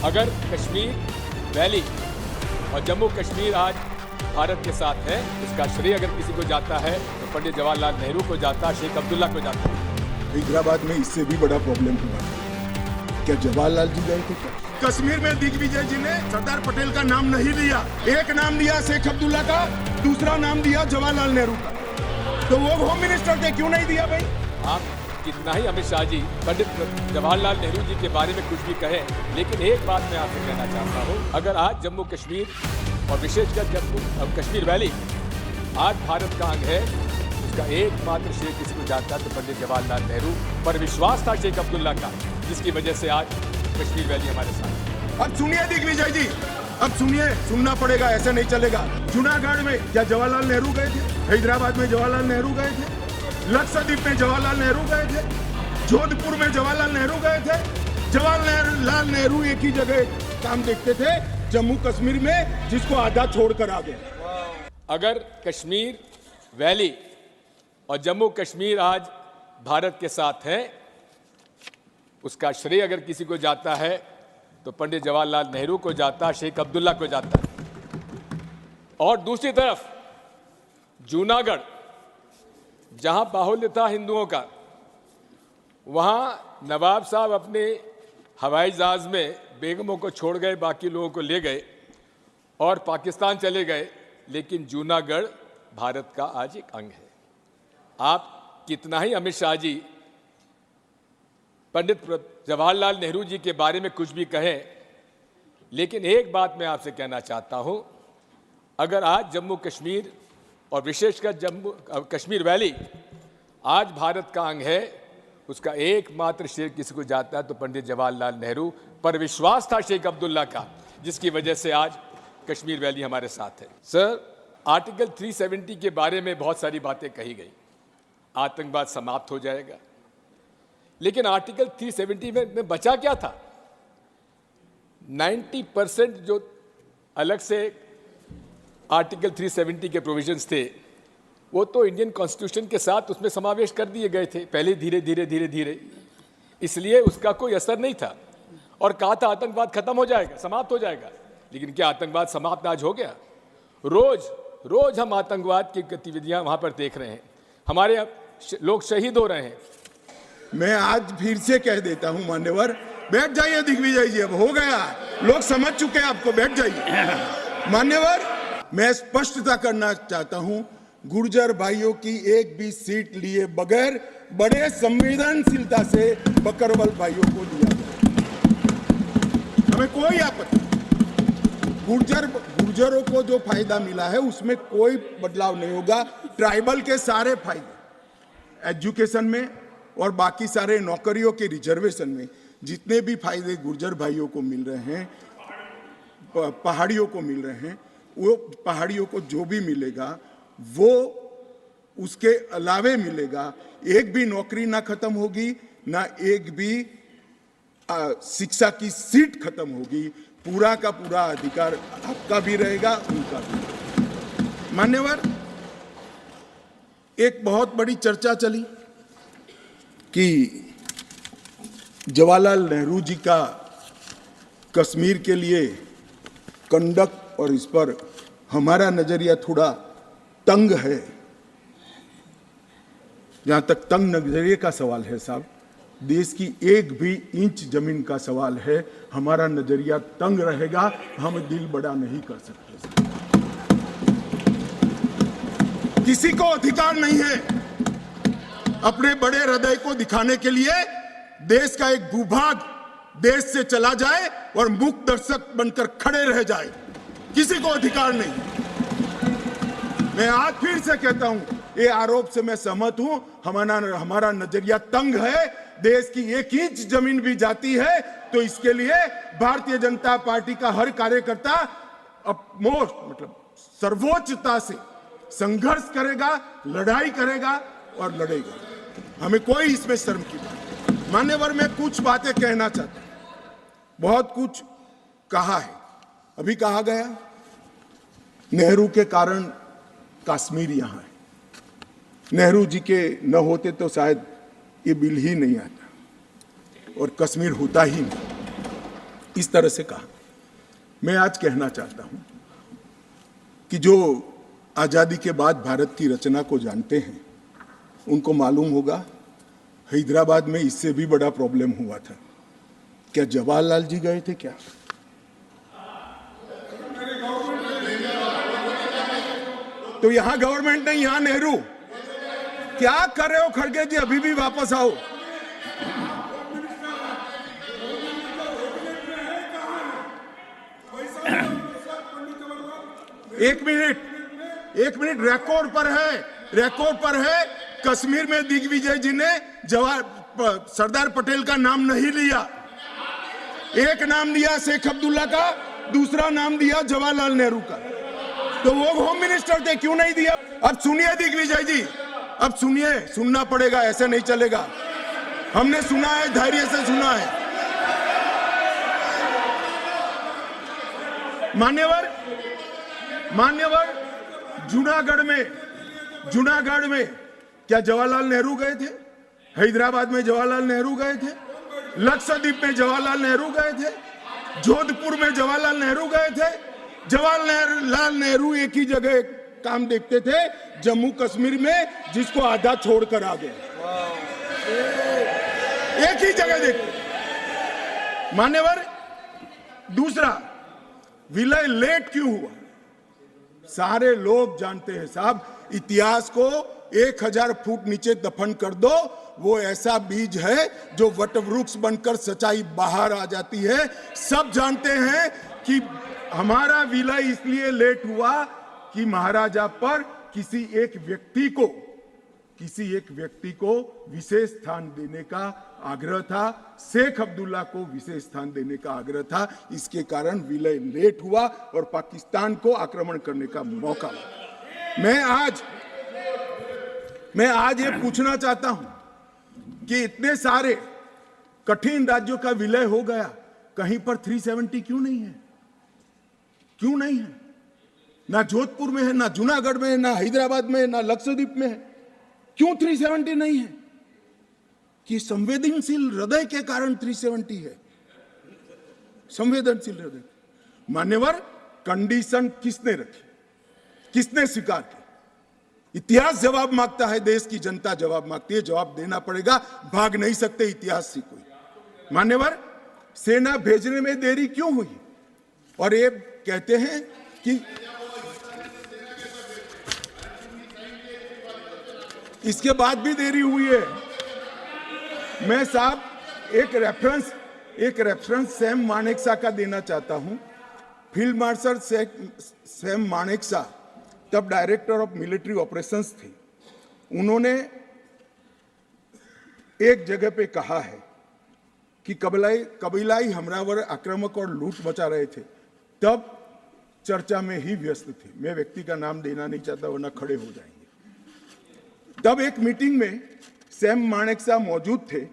अगर कश्मीर वैली और जम्मू कश्मीर आज भारत के साथ है, इसका श्रेय अगर किसी को जाता है तो पंडित जवाहरलाल नेहरू को जाता, शेख अब्दुल्ला को जाता। हैदराबाद में इससे भी बड़ा प्रॉब्लम हुआ, क्या जवाहरलाल जी गए थे क्या? कश्मीर में दिग्विजय जी ने सरदार पटेल का नाम नहीं लिया, एक नाम दिया शेख अब्दुल्ला का, दूसरा नाम दिया जवाहरलाल नेहरू का। तो वो होम मिनिस्टर थे, क्यों नहीं दिया भाई? आप कितना ही अमित शाह जी पंडित जवाहरलाल नेहरू जी के बारे में कुछ भी कहें, लेकिन एक बात मैं आपसे कहना चाहता हूँ, अगर आज जम्मू कश्मीर और विशेषकर जम्मू कश्मीर वैली आज भारत का अंग है, उसका एकमात्र श्रेय किसी को जाता तो पंडित जवाहरलाल नेहरू पर विश्वास था शेख अब्दुल्ला का, जिसकी वजह से आज कश्मीर वैली हमारे साथ। अब सुनिए दिग्विजय जी, अब सुनिए, सुनना पड़ेगा, ऐसा नहीं चलेगा। जूनागढ़ में क्या जवाहरलाल नेहरू गए थे? हैदराबाद में जवाहरलाल नेहरू गए थे? लक्षद्वीप में जवाहरलाल नेहरू गए थे? जोधपुर में जवाहरलाल नेहरू गए थे? जवाहरलाल नेहरू एक ही जगह काम देखते थे, जम्मू कश्मीर में, जिसको आधा छोड़कर आ गए। अगर कश्मीर वैली और जम्मू कश्मीर आज भारत के साथ है, उसका श्रेय अगर किसी को जाता है तो पंडित जवाहरलाल नेहरू को जाता, शेख अब्दुल्ला को जाता। और दूसरी तरफ जूनागढ़, जहां बाहुल्य था हिंदुओं का, वहां नवाब साहब अपने हवाई जहाज में बेगमों को छोड़ गए, बाकी लोगों को ले गए और पाकिस्तान चले गए, लेकिन जूनागढ़ भारत का आज एक अंग है। आप कितना ही अमित शाह जी पंडित जवाहरलाल नेहरू जी के बारे में कुछ भी कहें, लेकिन एक बात मैं आपसे कहना चाहता हूं, अगर आज जम्मू कश्मीर और विशेषकर जम्मू कश्मीर वैली आज भारत का अंग है, उसका एकमात्र श्रेय किसी को जाता है तो पंडित जवाहरलाल नेहरू पर विश्वास था शेख अब्दुल्ला का, जिसकी वजह से आज कश्मीर वैली हमारे साथ है। सर, आर्टिकल 370 के बारे में बहुत सारी बातें कही गई, आतंकवाद समाप्त हो जाएगा, लेकिन आर्टिकल 370 में बचा क्या था? 90% जो अलग से आर्टिकल 370 के प्रोविजंस थे, वो तो इंडियन कॉन्स्टिट्यूशन के साथ उसमें समावेश कर दिए गए थे पहले, धीरे धीरे, इसलिए उसका कोई असर नहीं था। और कहा था आतंकवाद खत्म हो जाएगा, समाप्त हो जाएगा, लेकिन क्या आतंकवाद समाप्त आज हो गया? रोज हम आतंकवाद की गतिविधियां वहां पर देख रहे हैं, हमारे लोग शहीद हो रहे हैं। मैं आज फिर से कह देता हूं, मान्यवर, बैठ जाइए दिग्विजय जी, अब हो गया, लोग समझ चुके हैं आपको, बैठ जाइए। मान्यवर, मैं स्पष्टता करना चाहता हूं, गुर्जर भाइयों की एक भी सीट लिए बगैर बड़े संवेदनशीलता से बकरवाल भाइयों को दिया गया, हमें कोई आपत्ति। गुर्जरों को जो फायदा मिला है उसमें कोई बदलाव नहीं होगा। ट्राइबल के सारे फायदे, एजुकेशन में और बाकी सारे नौकरियों के रिजर्वेशन में जितने भी फायदे गुर्जर भाइयों को मिल रहे हैं, पहाड़ियों को मिल रहे हैं, वो पहाड़ियों को जो भी मिलेगा वो उसके अलावे मिलेगा। एक भी नौकरी ना खत्म होगी, ना एक भी शिक्षा की सीट खत्म होगी, पूरा का पूरा अधिकार आपका भी रहेगा, उनका भी। मान्यवर, एक बहुत बड़ी चर्चा चली कि जवाहरलाल नेहरू जी का कश्मीर के लिए कंडक्ट, और इस पर हमारा नजरिया थोड़ा तंग है। जहां तक तंग नजरिए का सवाल है साहब, देश की एक भी इंच जमीन का सवाल है, हमारा नजरिया तंग रहेगा, हम दिल बड़ा नहीं कर सकते। किसी को अधिकार नहीं है अपने बड़े हृदय को दिखाने के लिए देश का एक भूभाग देश से चला जाए और मूक दर्शक बनकर खड़े रह जाए, किसी को अधिकार नहीं। मैं आज फिर से कहता हूं, ये आरोप से मैं सहमत हूं, हमारा नजरिया तंग है। देश की एक इंच जमीन भी जाती है तो इसके लिए भारतीय जनता पार्टी का हर कार्यकर्ता सर्वोच्चता से संघर्ष करेगा, लड़ाई करेगा और लड़ेगा, हमें कोई इसमें शर्म की बात नहीं। मान्यवर, मैं कुछ बातें कहना चाहता हूं, बहुत कुछ कहा है, अभी कहा गया नेहरू के कारण कश्मीर यहां है, नेहरू जी के न होते तो शायद ये बिल ही नहीं आता और कश्मीर होता ही नहीं। इस तरह से कहा। मैं आज कहना चाहता हूं कि जो आजादी के बाद भारत की रचना को जानते हैं उनको मालूम होगा हैदराबाद में इससे भी बड़ा प्रॉब्लम हुआ था। क्या जवाहरलाल जी गए थे क्या? तो यहां गवर्नमेंट नहीं, यहां नेहरू। क्या कर रहे हो खड़गे जी? अभी भी वापस आओ। एक मिनट, रिकॉर्ड पर है। कश्मीर में दिग्विजय जी ने सरदार पटेल का नाम नहीं लिया। एक नाम दिया शेख अब्दुल्ला का, दूसरा नाम दिया जवाहरलाल नेहरू का। तो वो होम मिनिस्टर थे, क्यों नहीं दिया? अब सुनिए दिग्विजय जी, अब सुनिए, सुनना पड़ेगा, ऐसे नहीं चलेगा। हमने सुना है, धैर्य से सुना है। मान्यवर, जूनागढ़ में क्या जवाहरलाल नेहरू गए थे? हैदराबाद में जवाहरलाल नेहरू गए थे? लक्षद्वीप में जवाहरलाल नेहरू गए थे? जोधपुर में जवाहरलाल नेहरू गए थे? जवाहरलाल नेहरू एक ही जगह काम देखते थे, जम्मू कश्मीर में, जिसको आधा छोड़कर आ गए। एक ही जगह देखते। मान्यवर, दूसरा, विलय लेट क्यों हुआ? सारे लोग जानते हैं साहब, इतिहास को 1000 फुट नीचे दफन कर दो, वो ऐसा बीज है जो वटवृक्ष बनकर सच्चाई बाहर आ जाती है। सब जानते हैं कि हमारा विलय इसलिए लेट हुआ कि महाराजा पर किसी एक व्यक्ति को विशेष स्थान देने का आग्रह था। शेख अब्दुल्ला को विशेष स्थान देने का आग्रह था। इसके कारण विलय लेट हुआ और पाकिस्तान को आक्रमण करने का मौका मिला। मैं आज ये पूछना चाहता हूं कि इतने सारे कठिन राज्यों का विलय हो गया, कहीं पर 370 क्यों नहीं है? क्यों नहीं है? ना जोधपुर में है, ना जूनागढ़ में है, ना हैदराबाद में है, ना लक्षद्वीप में है। क्यों 370 नहीं है? कि संवेदनशील हृदय के कारण 370 है। संवेदनशील हृदय। मान्यवर, कंडीशन किसने रखी? किसने स्वीकार की? इतिहास जवाब मांगता है, देश की जनता जवाब मांगती है। जवाब देना पड़ेगा, भाग नहीं सकते इतिहास से कोई। मान्यवर, सेना भेजने में देरी क्यों हुई? और ये कहते हैं कि इसके बाद भी देरी हुई है। मैं साहब एक रेफरेंस सैम मानेकशॉ का देना चाहता हूं। फील्ड मार्शल सैम मानेकशॉ तब डायरेक्टर ऑफ मिलिट्री ऑपरेशंस थे। उन्होंने एक जगह पे कहा है कि कबीलाई हमलावर आक्रामक और लूट मचा रहे थे, तब चर्चा में ही व्यस्त थे। मैं व्यक्ति का नाम देना नहीं चाहता वरना खड़े हो जाएंगे। तब एक मीटिंग में सैम मानेकशॉ मौजूद थे।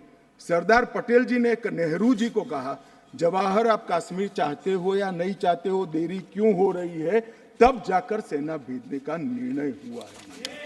सरदार पटेल जी ने नेहरू जी को कहा, जवाहर, आप कश्मीर चाहते हो या नहीं चाहते हो, देरी क्यों हो रही है? तब जाकर सेना भेजने का निर्णय हुआ है।